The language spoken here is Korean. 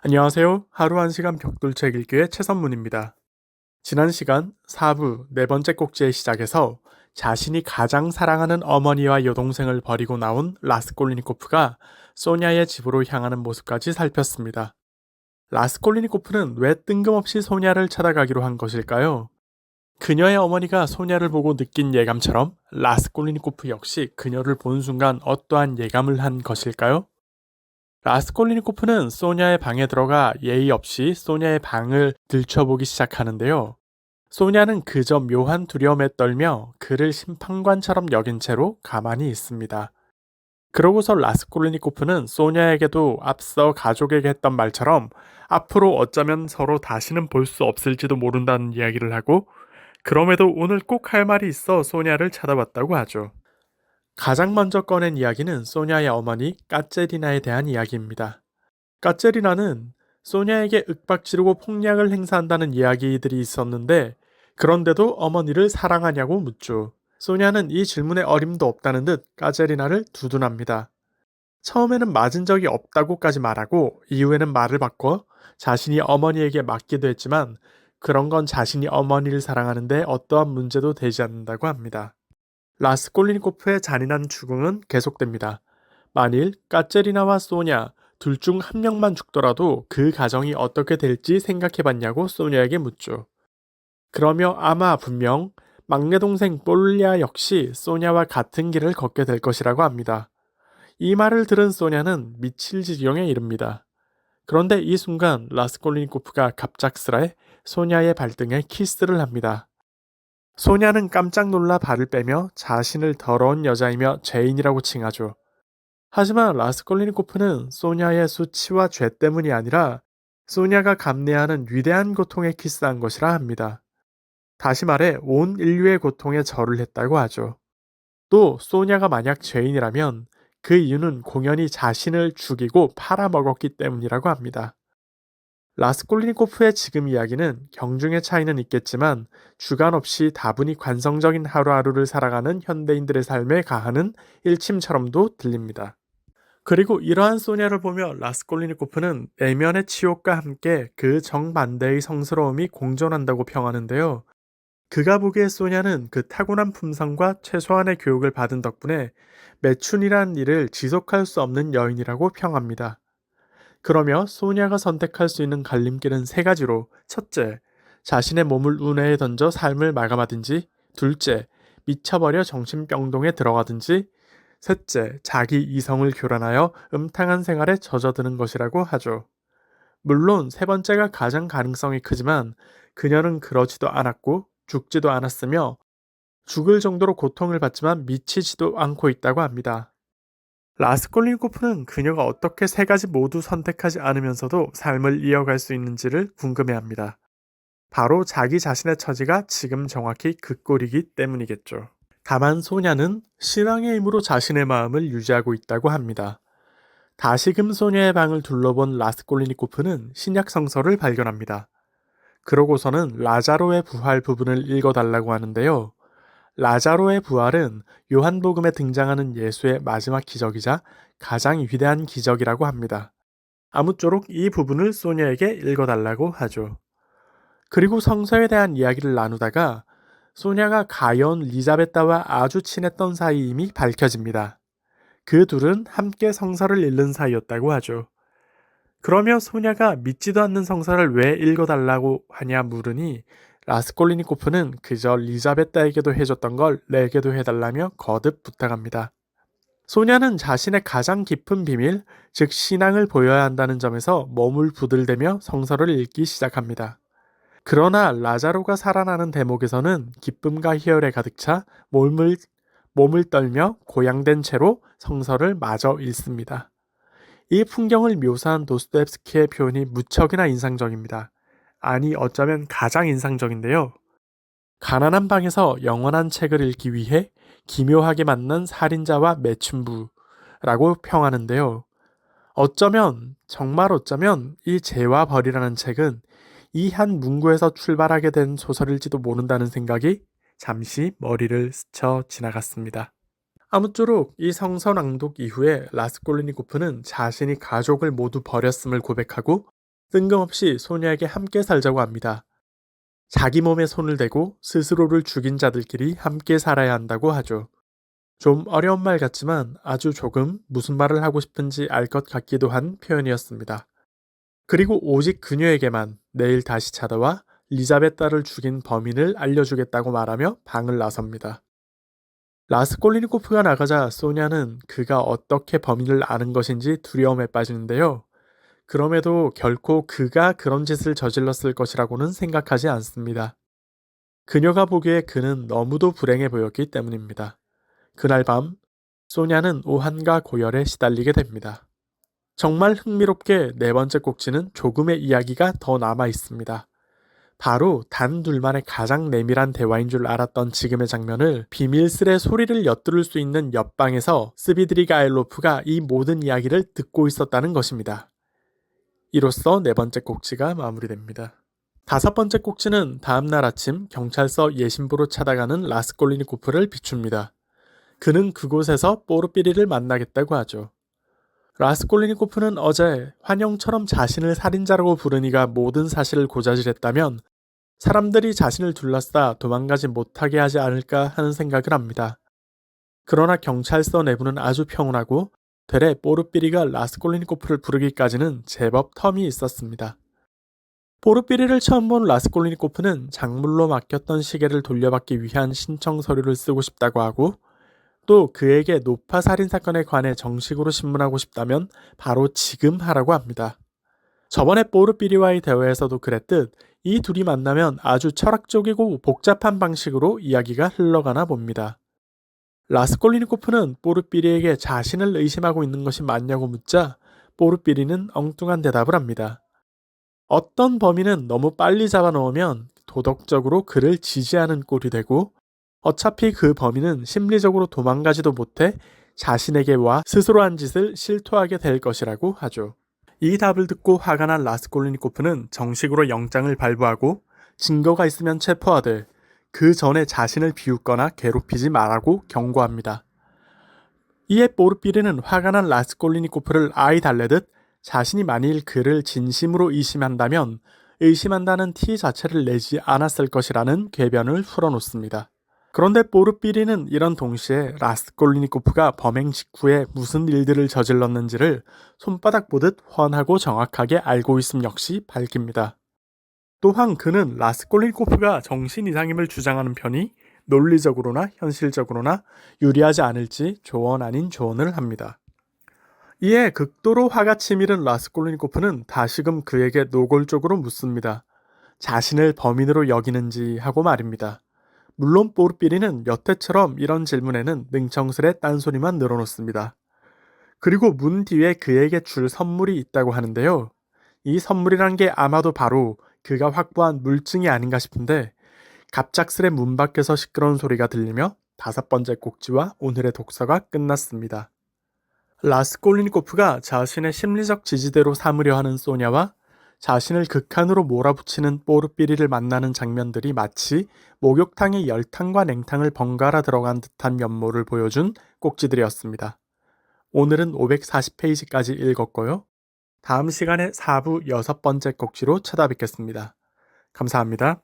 안녕하세요. 하루 1시간 벽돌책 읽기의 최선문입니다. 지난 시간 4부 네 번째 꼭지의 시작에서 자신이 가장 사랑하는 어머니와 여동생을 버리고 나온 라스콜리니코프가 소냐의 집으로 향하는 모습까지 살폈습니다. 라스콜리니코프는 왜 뜬금없이 소냐를 찾아가기로 한 것일까요? 그녀의 어머니가 소냐를 보고 느낀 예감처럼 라스콜리니코프 역시 그녀를 본 순간 어떠한 예감을 한 것일까요? 라스콜리니코프는 소냐의 방에 들어가 예의 없이 소냐의 방을 들춰보기 시작하는데요. 소냐는 그저 묘한 두려움에 떨며 그를 심판관처럼 여긴 채로 가만히 있습니다. 그러고서 라스콜리니코프는 소냐에게도 앞서 가족에게 했던 말처럼 앞으로 어쩌면 서로 다시는 볼 수 없을지도 모른다는 이야기를 하고, 그럼에도 오늘 꼭 할 말이 있어 소냐를 찾아왔다고 하죠. 가장 먼저 꺼낸 이야기는 소냐의 어머니 까체리나에 대한 이야기입니다. 까체리나는 소냐에게 윽박지르고 폭력을 행사한다는 이야기들이 있었는데, 그런데도 어머니를 사랑하냐고 묻죠. 소냐는 이 질문에 어림도 없다는 듯 까체리나를 두둔합니다. 처음에는 맞은 적이 없다고까지 말하고 이후에는 말을 바꿔 자신이 어머니에게 맞기도 했지만 그런 건 자신이 어머니를 사랑하는데 어떠한 문제도 되지 않는다고 합니다. 라스콜리니코프의 잔인한 추궁은 계속됩니다. 만일 까체리나와 소냐 둘 중 한 명만 죽더라도 그 가정이 어떻게 될지 생각해봤냐고 소냐에게 묻죠. 그러며 아마 분명 막내 동생 볼리아 역시 소냐와 같은 길을 걷게 될 것이라고 합니다. 이 말을 들은 소냐는 미칠 지경에 이릅니다. 그런데 이 순간 라스콜리니코프가 갑작스레 소냐의 발등에 키스를 합니다. 소냐는 깜짝 놀라 발을 빼며 자신을 더러운 여자이며 죄인이라고 칭하죠. 하지만 라스콜리니코프는 소냐의 수치와 죄 때문이 아니라 소냐가 감내하는 위대한 고통에 키스한 것이라 합니다. 다시 말해 온 인류의 고통에 절을 했다고 하죠. 또 소냐가 만약 죄인이라면 그 이유는 공연히 자신을 죽이고 팔아먹었기 때문이라고 합니다. 라스콜리니코프의 지금 이야기는 경중의 차이는 있겠지만 주관 없이 다분히 관성적인 하루하루를 살아가는 현대인들의 삶에 가하는 일침처럼도 들립니다. 그리고 이러한 소냐를 보며 라스콜리니코프는 내면의 치욕과 함께 그 정반대의 성스러움이 공존한다고 평하는데요. 그가 보기에 소냐는 그 타고난 품성과 최소한의 교육을 받은 덕분에 매춘이라는 일을 지속할 수 없는 여인이라고 평합니다. 그러며 소냐가 선택할 수 있는 갈림길은 세 가지로: 첫째, 자신의 몸을 운해에 던져 삶을 마감하든지; 둘째, 미쳐버려 정신병동에 들어가든지; 셋째, 자기 이성을 교란하여 음탕한 생활에 젖어드는 것이라고 하죠. 물론 세 번째가 가장 가능성이 크지만 그녀는 그러지도 않았고 죽지도 않았으며 죽을 정도로 고통을 받지만 미치지도 않고 있다고 합니다. 라스콜리코프는 그녀가 어떻게 세 가지 모두 선택하지 않으면서도 삶을 이어갈 수 있는지를 궁금해합니다. 바로 자기 자신의 처지가 지금 정확히 그 꼴이기 때문이겠죠. 다만 소냐는 신앙의 힘으로 자신의 마음을 유지하고 있다고 합니다. 다시금 소녀의 방을 둘러본 라스콜리니코프는 신약 성서를 발견합니다. 그러고서는 라자로의 부활 부분을 읽어달라고 하는데요. 라자로의 부활은 요한복음에 등장하는 예수의 마지막 기적이자 가장 위대한 기적이라고 합니다. 아무쪼록 이 부분을 소녀에게 읽어달라고 하죠. 그리고 성서에 대한 이야기를 나누다가 소냐가 가여운 리자베타와 아주 친했던 사이임이 밝혀집니다. 그 둘은 함께 성서를 읽는 사이였다고 하죠. 그러며 소냐가 믿지도 않는 성서를 왜 읽어달라고 하냐 물으니 라스콜리니코프는 그저 리자베타에게도 해줬던 걸 내게도 해달라며 거듭 부탁합니다. 소냐는 자신의 가장 깊은 비밀, 즉 신앙을 보여야 한다는 점에서 몸을 부들대며 성서를 읽기 시작합니다. 그러나 라자로가 살아나는 대목에서는 기쁨과 희열에 가득 차 몸을 떨며 고양된 채로 성서를 마저 읽습니다. 이 풍경을 묘사한 도스토옙스키의 표현이 무척이나 인상적입니다. 아니 어쩌면 가장 인상적인데요. 가난한 방에서 영원한 책을 읽기 위해 기묘하게 만난 살인자와 매춘부라고 평하는데요. 어쩌면 정말 어쩌면 이 죄와 벌이라는 책은 이 한 문구에서 출발하게 된 소설일지도 모른다는 생각이 잠시 머리를 스쳐 지나갔습니다. 아무쪼록 이 성서 낭독 이후에 라스콜리니코프는 자신이 가족을 모두 버렸음을 고백하고 뜬금없이 소냐에게 함께 살자고 합니다. 자기 몸에 손을 대고 스스로를 죽인 자들끼리 함께 살아야 한다고 하죠. 좀 어려운 말 같지만 아주 조금 무슨 말을 하고 싶은지 알 것 같기도 한 표현이었습니다. 그리고 오직 그녀에게만 내일 다시 찾아와 리자베타를 죽인 범인을 알려주겠다고 말하며 방을 나섭니다. 라스콜리니코프가 나가자 소냐는 그가 어떻게 범인을 아는 것인지 두려움에 빠지는데요. 그럼에도 결코 그가 그런 짓을 저질렀을 것이라고는 생각하지 않습니다. 그녀가 보기에 그는 너무도 불행해 보였기 때문입니다. 그날 밤 소냐는 오한과 고열에 시달리게 됩니다. 정말 흥미롭게 네 번째 꼭지는 조금의 이야기가 더 남아 있습니다. 바로 단 둘만의 가장 내밀한 대화인 줄 알았던 지금의 장면을 비밀스레 소리를 엿들을 수 있는 옆방에서 스비드리가일로프가 이 모든 이야기를 듣고 있었다는 것입니다. 이로써 네 번째 꼭지가 마무리됩니다. 다섯 번째 꼭지는 다음날 아침 경찰서 예심부로 찾아가는 라스콜리니코프를 비춥니다. 그는 그곳에서 뽀르삐리를 만나겠다고 하죠. 라스콜리니코프는 어제 환영처럼 자신을 살인자라고 부르니가 모든 사실을 고자질했다면 사람들이 자신을 둘러싸 도망가지 못하게 하지 않을까 하는 생각을 합니다. 그러나 경찰서 내부는 아주 평온하고 되레 뽀르삐리가 라스콜리니코프를 부르기까지는 제법 텀이 있었습니다. 뽀르삐리를 처음 본 라스콜리니코프는 작물로 맡겼던 시계를 돌려받기 위한 신청 서류를 쓰고 싶다고 하고 또 그에게 노파 살인 사건에 관해 정식으로 신문하고 싶다면 바로 지금 하라고 합니다. 저번에 뽀르삐리와의 대화에서도 그랬듯 이 둘이 만나면 아주 철학적이고 복잡한 방식으로 이야기가 흘러가나 봅니다. 라스콜리니코프는 뽀르삐리에게 자신을 의심하고 있는 것이 맞냐고 묻자 뽀르삐리는 엉뚱한 대답을 합니다. 어떤 범인은 너무 빨리 잡아놓으면 도덕적으로 그를 지지하는 꼴이 되고 어차피 그 범인은 심리적으로 도망가지도 못해 자신에게 와 스스로 한 짓을 실토하게 될 것이라고 하죠. 이 답을 듣고 화가 난 라스콜리니코프는 정식으로 영장을 발부하고 증거가 있으면 체포하되 그 전에 자신을 비웃거나 괴롭히지 말라고 경고합니다. 이에 뽀르삐리는 화가 난 라스콜리니코프를 아이 달래듯 자신이 만일 그를 진심으로 의심한다면 의심한다는 티 자체를 내지 않았을 것이라는 궤변을 풀어놓습니다. 그런데 뽀르삐리는 이런 동시에 라스콜리니코프가 범행 직후에 무슨 일들을 저질렀는지를 손바닥 보듯 훤하고 정확하게 알고 있음 역시 밝힙니다. 또한 그는 라스콜리니코프가 정신 이상임을 주장하는 편이 논리적으로나 현실적으로나 유리하지 않을지 조언 아닌 조언을 합니다. 이에 극도로 화가 치밀은 라스콜리니코프는 다시금 그에게 노골적으로 묻습니다. 자신을 범인으로 여기는지 하고 말입니다. 물론 뽀르삐리는 여태처럼 이런 질문에는 능청스레 딴소리만 늘어놓습니다. 그리고 문 뒤에 그에게 줄 선물이 있다고 하는데요. 이 선물이란 게 아마도 바로 그가 확보한 물증이 아닌가 싶은데 갑작스레 문 밖에서 시끄러운 소리가 들리며 다섯 번째 꼭지와 오늘의 독서가 끝났습니다. 라스콜리니코프가 자신의 심리적 지지대로 삼으려 하는 소냐와 자신을 극한으로 몰아붙이는 뽀르삐리를 만나는 장면들이 마치 목욕탕의 열탕과 냉탕을 번갈아 들어간 듯한 면모를 보여준 꼭지들이었습니다. 오늘은 540페이지까지 읽었고요. 다음 시간에 4부 여섯 번째 꼭지로 찾아뵙겠습니다. 감사합니다.